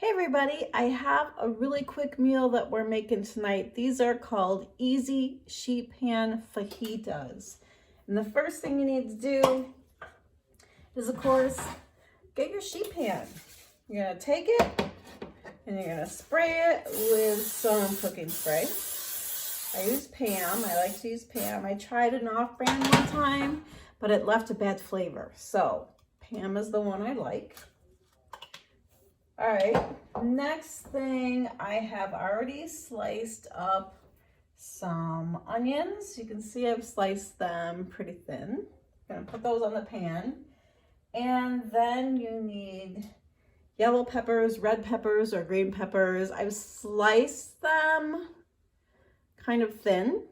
Hey everybody, I have a really quick meal that we're making tonight. These are called easy sheet pan fajitas. And the first thing you need to do is, of course, get your sheet pan. You're gonna take it and you're gonna spray it with some cooking spray. I use Pam, I like to use Pam. I tried an off-brand one time, but it left a bad flavor. So Pam is the one I like. All right, next thing, I have already sliced up some onions. You can see I've sliced them pretty thin. I'm gonna put those on the pan. And then you need yellow peppers, red peppers, or green peppers. I've sliced them kind of thin.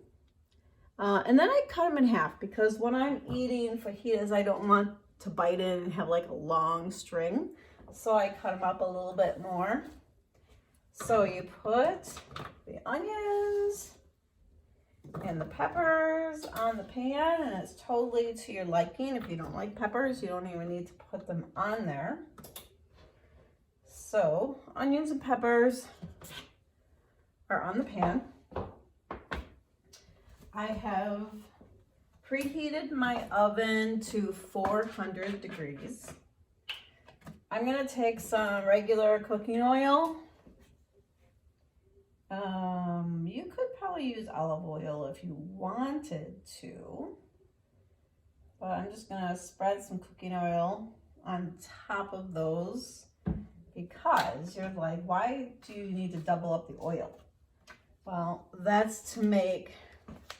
And then I cut them in half because when I'm eating fajitas, I don't want to bite in and have like a long string. So I cut them up a little bit more. So you put the onions and the peppers on the pan, and it's totally to your liking. If you don't like peppers, you don't even need to put them on there. So onions and peppers are on the pan. I have preheated my oven to 400 degrees. I'm gonna take some regular cooking oil. You could probably use olive oil if you wanted to, but I'm just gonna spread some cooking oil on top of those because you're like, why do you need to double up the oil? Well, that's to make,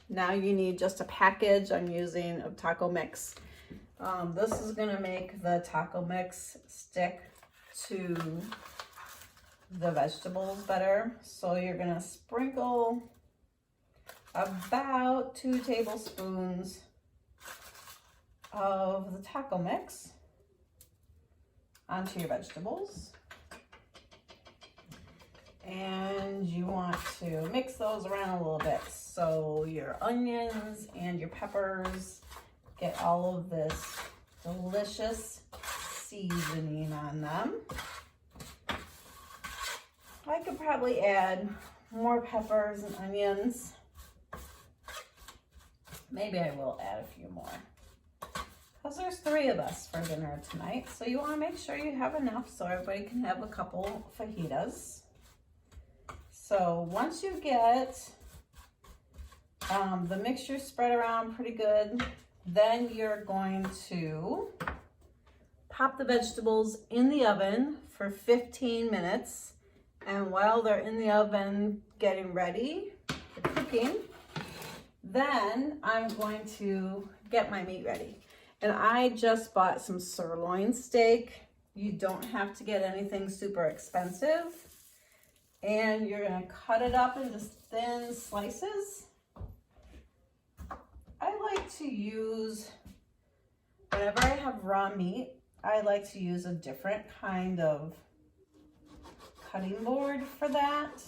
now you need just a package. I'm using a taco mix. This is gonna make the taco mix stick to the vegetables better. So you're gonna sprinkle about 2 tablespoons of the taco mix onto your vegetables. And you want to mix those around a little bit so your onions and your peppers get all of this delicious seasoning on them. I could probably add more peppers and onions. Maybe I will add a few more because there's 3 of us for dinner tonight. So you want to make sure you have enough so everybody can have a couple fajitas. So once you get the mixture spread around pretty good, then you're going to pop the vegetables in the oven for 15 minutes. And while they're in the oven getting ready for cooking, then I'm going to get my meat ready. And I just bought some sirloin steak. You don't have to get anything super expensive. And you're gonna cut it up into thin slices. I like to use, whenever I have raw meat, I like to use a different kind of cutting board for that.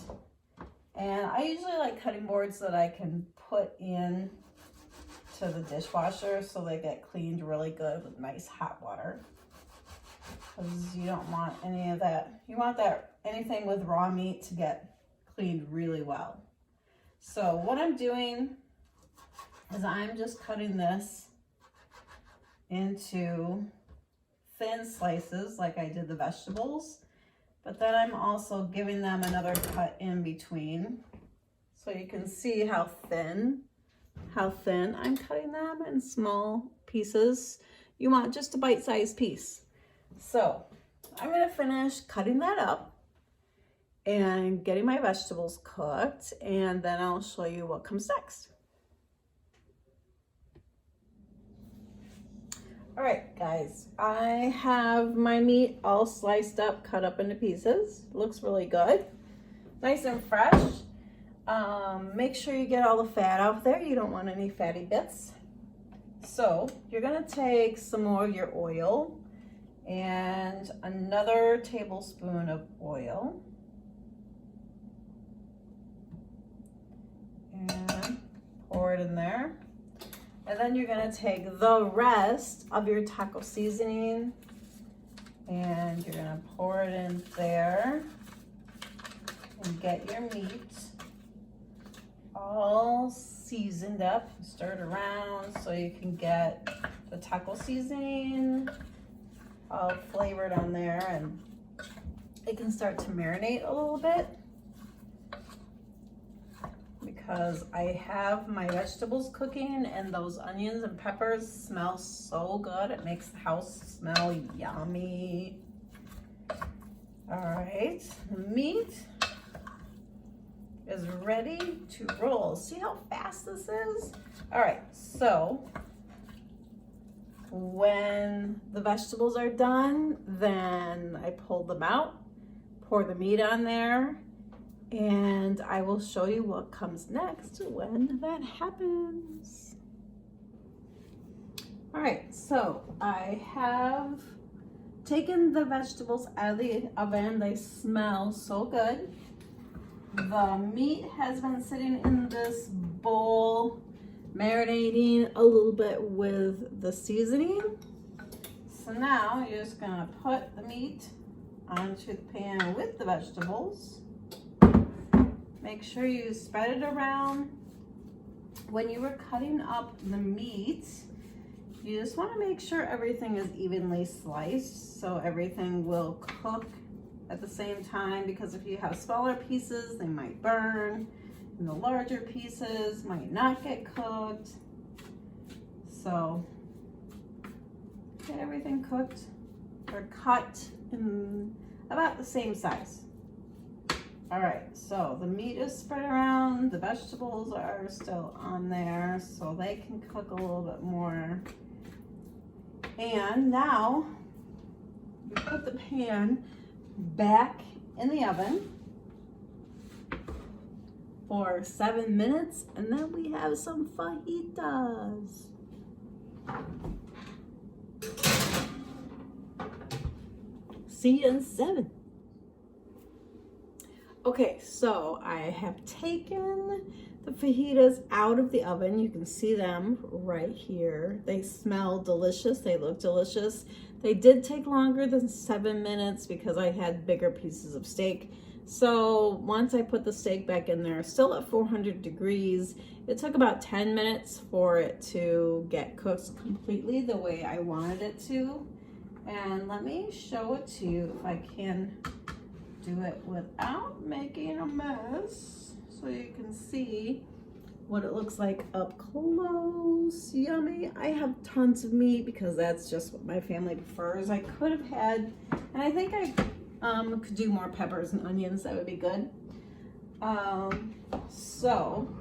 And I usually like cutting boards that I can put in to the dishwasher so they get cleaned really good with nice hot water. Because you don't want any of that. You want that, anything with raw meat to get cleaned really well. So what I'm doing is I'm just cutting this into thin slices like I did the vegetables, but then I'm also giving them another cut in between so you can see how thin I'm cutting them in small pieces. You want just a bite-sized piece. So I'm gonna finish cutting that up and getting my vegetables cooked, and then I'll show you what comes next. All right, guys, I have my meat all sliced up, cut up into pieces. Looks really good, nice and fresh. Make sure you get all the fat out there. You don't want any fatty bits. So you're gonna take some more of your oil and another tablespoon of oil. And pour it in there. And then you're gonna take the rest of your taco seasoning And you're gonna pour it in there and get your meat all seasoned up. Stir it around so you can get the taco seasoning all flavored on there, and it can start to marinate a little bit because I have my vegetables cooking and those onions and peppers smell so good. It makes the house smell yummy. All right, the meat is ready to roll. See how fast this is? All right, so when the vegetables are done, then I pull them out, pour the meat on there, and I will show you what comes next when that happens. All right, so I have taken the vegetables out of the oven. They smell so good. The meat has been sitting in this bowl, marinating a little bit with the seasoning. So now you're just gonna put the meat onto the pan with the vegetables. Make sure you spread it around. When you were cutting up the meat, you just want to make sure everything is evenly sliced so everything will cook at the same time, because if you have smaller pieces, they might burn, and the larger pieces might not get cooked. So get everything cooked or cut in about the same size. All right, so the meat is spread around, the vegetables are still on there so they can cook a little bit more. And now you put the pan back in the oven for 7 minutes, and then we have some fajitas. See you in 7. Okay, so I have taken the fajitas out of the oven. You can see them right here. They smell delicious. They look delicious. They did take longer than 7 minutes because I had bigger pieces of steak. So once I put the steak back in there, still at 400 degrees, it took about 10 minutes for it to get cooked completely the way I wanted it to. And let me show it to you if I can do it without making a mess so you can see what it looks like up close. Yummy. I have tons of meat because that's just what my family prefers. I could have had, and I think I could do more peppers and onions. That would be good. So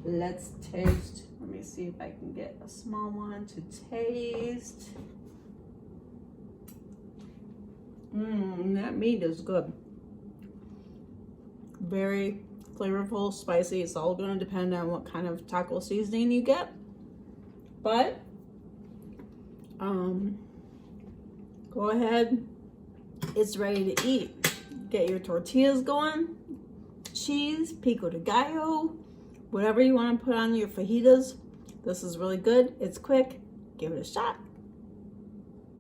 let's taste. Let me see if I can get a small one to taste. That meat is good. Very flavorful, spicy. It's all going to depend on what kind of taco seasoning you get. But go ahead. It's ready to eat. Get your tortillas going. Cheese, pico de gallo, whatever you want to put on your fajitas. This is really good. It's quick. Give it a shot.